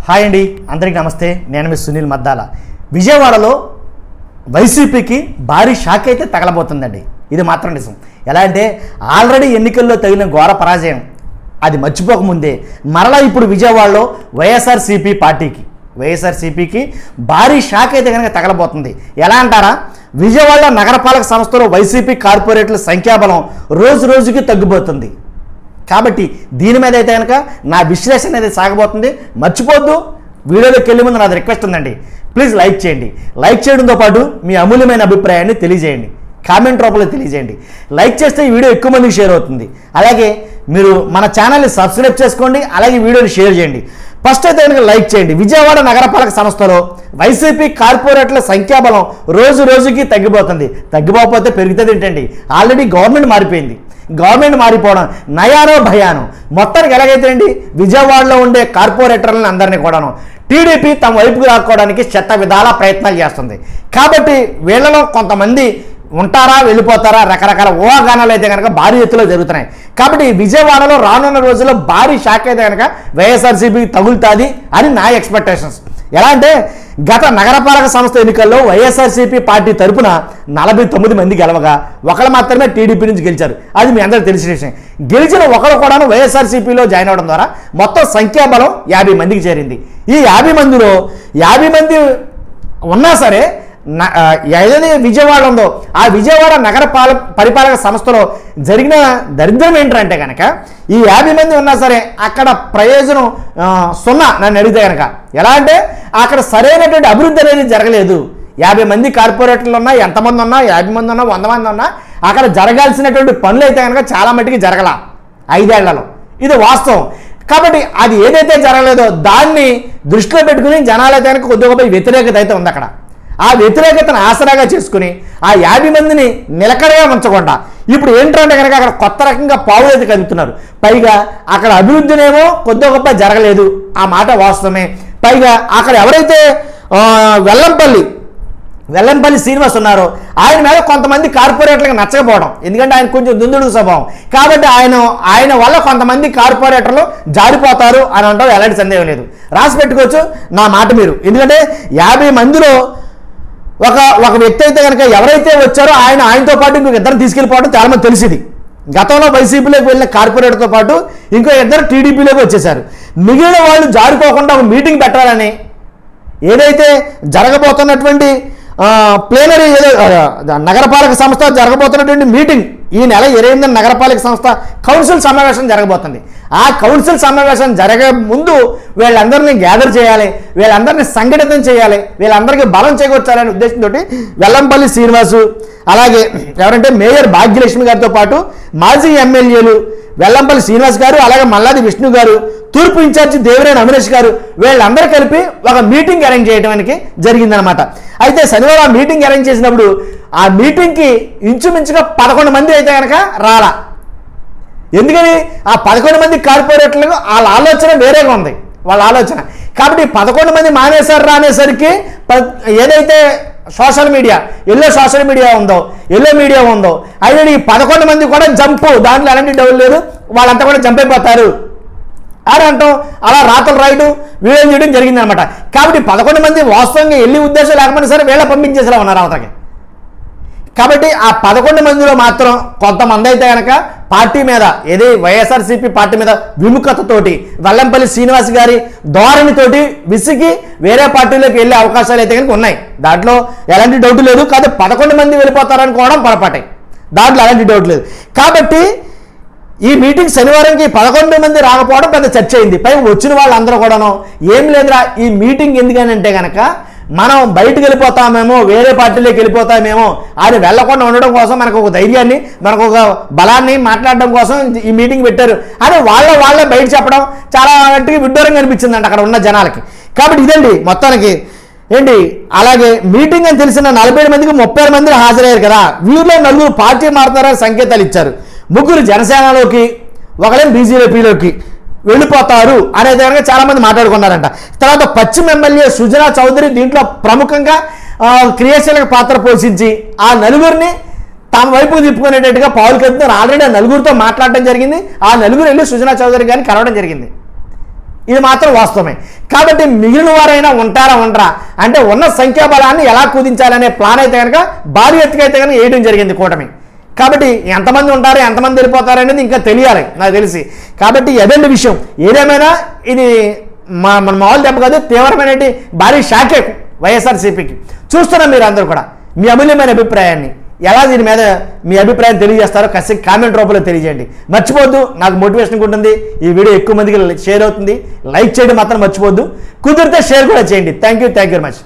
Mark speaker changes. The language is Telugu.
Speaker 1: హాయ్ అండి, అందరికీ నమస్తే. నేను మీ సునీల్ మద్దాల. విజయవాడలో వైసీపీకి భారీ షాక్ అయితే తగలబోతుందండి. ఇది మాత్రం నిజం. ఎలా అంటే ఆల్రెడీ ఎన్నికల్లో తగిన ఘోర పరాజయం అది మర్చిపోకముందే మరలా ఇప్పుడు విజయవాడలో వైఎస్ఆర్సీపీకి భారీ షాక్ అయితే కనుక తగలబోతుంది. ఎలా అంటారా, విజయవాడలో నగరపాలక సంస్థలో వైసీపీ కార్పొరేట్ల సంఖ్యాబలం రోజు రోజుకి తగ్గిపోతుంది. కాబట్టి దీని మీద అయితే కనుక నా విశ్లేషణ అనేది సాగబోతుంది. మర్చిపోద్దు, వీడియోలోకి వెళ్ళే ముందు నాది రిక్వెస్ట్ ఉందండి, ప్లీజ్ లైక్ చేయండి. లైక్ చేయడంతో పాటు మీ అమూల్యమైన అభిప్రాయాన్ని తెలియజేయండి, కామెంట్ రూపంలో తెలియజేయండి. లైక్ చేస్తే ఈ వీడియో ఎక్కువ మందికి షేర్ అవుతుంది. అలాగే మీరు మన ఛానల్ని సబ్స్క్రైబ్ చేసుకోండి, అలాగే వీడియోని షేర్ చేయండి. ఫస్ట్ అయితే కనుక లైక్ చేయండి. విజయవాడ నగరపాలక సంస్థలో వైసీపీ కార్పొరేట్ల సంఖ్యాబలం రోజు రోజుకి తగ్గిపోతుంది. తగ్గిపోకపోతే పెరుగుతుంది ఏంటండి? ఆల్రెడీ గవర్నమెంట్ మారిపోయింది. గవర్నమెంట్ మారిపోవడం నయానో భయానో. మొత్తానికి ఎలాగైతే అండి, విజయవాడలో ఉండే కార్పొరేటర్లను అందరినీ కూడాను టీడీపీ తమ వైపుకు రాకోవడానికి శత విధాల ప్రయత్నాలు చేస్తుంది. కాబట్టి వీళ్ళలో కొంతమంది ఉంటారా, వెళ్ళిపోతారా, రకరకాల ఊహాగానాలు అయితే కనుక భారీ ఎత్తులో జరుగుతున్నాయి. కాబట్టి విజయవాడలో రానున్న రోజుల్లో భారీ షాక్ అయితే కనుక వైఎస్ఆర్సీపీకి తగులుతుంది అని నా ఎక్స్పెక్టేషన్స్. ఎలా అంటే గత నగరపాలక సంస్థ ఎన్నికల్లో వైఎస్ఆర్సీపీ పార్టీ తరపున 49 మంది గెలవగా ఒకళ్ళు మాత్రమే టీడీపీ నుంచి గెలిచారు. అది మీ అందరికీ తెలిసిన విషయం. గెలిచిన ఒకరు కూడా వైఎస్ఆర్సీపీలో జాయిన్ అవడం ద్వారా మొత్తం సంఖ్యాబలం 50 మందికి చేరింది. ఈ 50 మందిలో 50 మంది ఉన్నా సరే ఏదైతే విజయవాడ ఉందో ఆ విజయవాడ పరిపాలక సంస్థలో జరిగిన దరిద్రం ఏంటంటే కనుక ఈ 50 మంది ఉన్నా సరే అక్కడ ప్రయోజనం సున్నా నన్ను అడిగితే కనుక. ఎలా అంటే అక్కడ సరైనటువంటి అభివృద్ధి అనేది జరగలేదు. 50 మంది కార్పొరేటర్లు ఉన్నా, ఎంతమంది ఉన్నా, 50 మంది ఉన్నా, 100 మంది ఉన్నా, అక్కడ జరగాల్సినటువంటి పనులు అయితే కనుక చాలా మట్టుకి జరగల 5 ఏళ్లలో. ఇది వాస్తవం. కాబట్టి అది ఏదైతే జరగలేదో దాన్ని దృష్టిలో పెట్టుకుని జనాలైతే కనుక కొద్దిగా వ్యతిరేకత అయితే ఉంది. అక్కడ ఆ వ్యతిరేకతను ఆసరాగా చేసుకుని ఆ 50 మందిని నిలకడగా ఉంచకుండా ఇప్పుడు ఏంటంటే కనుక అక్కడ కొత్త రకంగా పావులు అయితే కదుపుతున్నారు. పైగా అక్కడ అభివృద్ధినేమో కొద్ది గొప్ప జరగలేదు, ఆ మాట వాస్తవమే. పైగా అక్కడ ఎవరైతే వెల్లంపల్లి శ్రీనివాస్ ఉన్నారో ఆయన మీద కొంతమంది కార్పొరేటర్లకు నచ్చకపోవడం, ఎందుకంటే ఆయన కొంచెం దుందుడు స్వభావం. కాబట్టి ఆయన వల్ల కొంతమంది కార్పొరేటర్లు జారిపోతారు అని అంటారు, ఎలాంటి సందేహం లేదు. రాసి పెట్టుకోవచ్చు నా మాట మీరు. ఎందుకంటే 50 మందిలో ఒక వ్యక్తి అయితే కనుక ఎవరైతే వచ్చారో ఆయనతో పాటు ఇంకొక ఇద్దరు తీసుకెళ్ళిపోవడం చాలా మంది తెలిసింది. గతంలో వైసీపీలోకి వెళ్ళిన కార్పొరేటర్తో పాటు ఇంకో ఇద్దరు టీడీపీలోకి వచ్చేసారు. మిగిలిన వాళ్ళు జారిపోకుండా ఒక మీటింగ్ పెట్టాలని ఏదైతే జరగబోతున్నటువంటి ప్లేనరీ నగరపాలక సంస్థ జరగబోతున్నటువంటి మీటింగ్ ఈ నెల 28న నగరపాలక సంస్థ కౌన్సిల్ సమావేశం జరగబోతుంది. ఆ కౌన్సిల్ సమావేశం జరగే ముందు వీళ్ళందరినీ గ్యాదర్ చేయాలి, వీళ్ళందరినీ సంఘటితం చేయాలి, వీళ్ళందరికీ బలం చేకూర్చాలనే ఉద్దేశంతో వెల్లంపల్లి శ్రీనివాసు, అలాగే ఎవరంటే మేయర్ భాగ్యలక్ష్మి గారితో పాటు మాజీ ఎమ్మెల్యేలు వెల్లంపల్లి శ్రీనివాస్ గారు, అలాగే మల్లాది విష్ణు గారు, తూర్పు ఇన్ఛార్జి దేవినేని అవినేష్ గారు, వీళ్ళందరూ కలిపి ఒక మీటింగ్ అరేంజ్ చేయడానికి జరిగిందనమాట. అయితే శనివారం ఆ మీటింగ్ అరేంజ్ చేసినప్పుడు ఆ మీటింగ్కి ఇంచుమించుగా 11 మంది అయితే కనుక రాలా. ఎందుకని ఆ 11 మంది కార్పొరేటర్లకు వాళ్ళ ఆలోచన వేరేగా ఉంది, వాళ్ళ ఆలోచన. కాబట్టి 11 మంది మానేశారు రానేసరికి ఏదైతే సోషల్ మీడియా ఎల్లో మీడియా ఉందో అయితే ఈ 11 మంది కూడా జంపు, దాంట్లో ఎలాంటి డౌట్ లేదు, వాళ్ళంతా కూడా జంప్ అయిపోతారు అని అంటాం. అలా రాతలు రాయడం, వీడియో చేయడం జరిగిందనమాట. కాబట్టి 11 మంది వాస్తవంగా వెళ్ళి ఉద్దేశం లేకపోయినా సరే వీళ్ళ పంపించేసేలా ఉన్నారు అవతలకి. కాబట్టి ఆ 11 మందిలో మాత్రం కొంతమంది అయితే కనుక పార్టీ మీద ఏది వైఎస్ఆర్సీపీ పార్టీ మీద విముఖతతోటి వెల్లంపల్లి శ్రీనివాస్ గారి ధోరణితోటి విసిగి వేరే పార్టీలోకి వెళ్ళే అవకాశాలు అయితే కనుక ఉన్నాయి. దాంట్లో ఎలాంటి డౌట్ లేదు. కాదు 11 మంది వెళ్ళిపోతారనుకోవడం పొరపాటే, దాంట్లో ఎలాంటి డౌట్ లేదు. కాబట్టి ఈ మీటింగ్ శనివారంకి 11 మంది రాకపోవడం పెద్ద చర్చ అయింది. పైగా వచ్చిన వాళ్ళందరూ కూడాను ఏం లేదురా ఈ మీటింగ్ ఎందుకని అంటే కనుక మనం బయటకు వెళ్ళిపోతామేమో, వేరే పార్టీలోకి వెళ్ళిపోతామేమో అని వెళ్లకుండా ఉండడం కోసం, మనకు ఒక ధైర్యాన్ని, మనకు ఒక బలాన్ని మాట్లాడడం కోసం ఈ మీటింగ్ పెట్టారు అని వాళ్ళే బయట చెప్పడం చాలా మట్టుకి విడ్డూరంగా అనిపించిందండి అక్కడ ఉన్న జనాలకి. కాబట్టి ఇదండి మొత్తానికి ఏంటి. అలాగే మీటింగ్ అని తెలిసిన 47 మందికి 36 మంది హాజరయ్యారు కదా. వీరిలో 4 పార్టీ మారుతారని సంకేతాలు ఇచ్చారు. 3 జనసేనలోకి, ఒకరేం బీజేపీలోకి వెళ్ళిపోతారు అనేది కనుక చాలా మంది మాట్లాడుకున్నారంట. తర్వాత పశ్చిమ ఎమ్మెల్యే సుజనా చౌదరి దీంట్లో ప్రముఖంగా క్రియాశీలక పాత్ర పోషించి ఆ 4 తమ వైపు తిప్పుకునేటట్టుగా పావులు కదుపుతారు. ఆల్రెడీ ఆ 4 మాట్లాడడం జరిగింది. ఆ 4 వెళ్ళి సుజనా చౌదరి గారిని కలవడం జరిగింది. ఇది మాత్రం వాస్తవమే. కాబట్టి మిగిలిన వారైనా ఉంటారా ఉండరా అంటే ఉన్న సంఖ్యాబలాన్ని ఎలా కుదించాలనే ప్లాన్ అయితే కనుక భారీ ఎత్తుకైతే కనుక వేయడం జరిగింది కూటమి. కాబట్టి ఎంతమంది ఉంటారు, ఎంతమంది వెళ్ళిపోతారు అనేది ఇంకా తెలియాలి నాకు తెలిసి. కాబట్టి ఎదండి విషయం. ఏదేమైనా ఇది మన మామూలు దెబ్బ కాదు, తీవ్రమైన భారీ షాకే వైఎస్ఆర్సీపీకి. చూస్తున్నాం మీరు అందరూ కూడా మీ అమూల్యమైన అభిప్రాయాన్ని ఎలా దీని మీద మీ అభిప్రాయం తెలియజేస్తారో ఖచ్చితంగా కామెంట్ రూపంలో తెలియజేయండి. మర్చిపోద్దు, నాకు మోటివేషన్ ఉంటుంది, ఈ వీడియో ఎక్కువ మందికి షేర్ అవుతుంది, లైక్ చేయడం మాత్రం మర్చిపోద్దు, కుదిరితే షేర్ కూడా చేయండి. Thank you very much.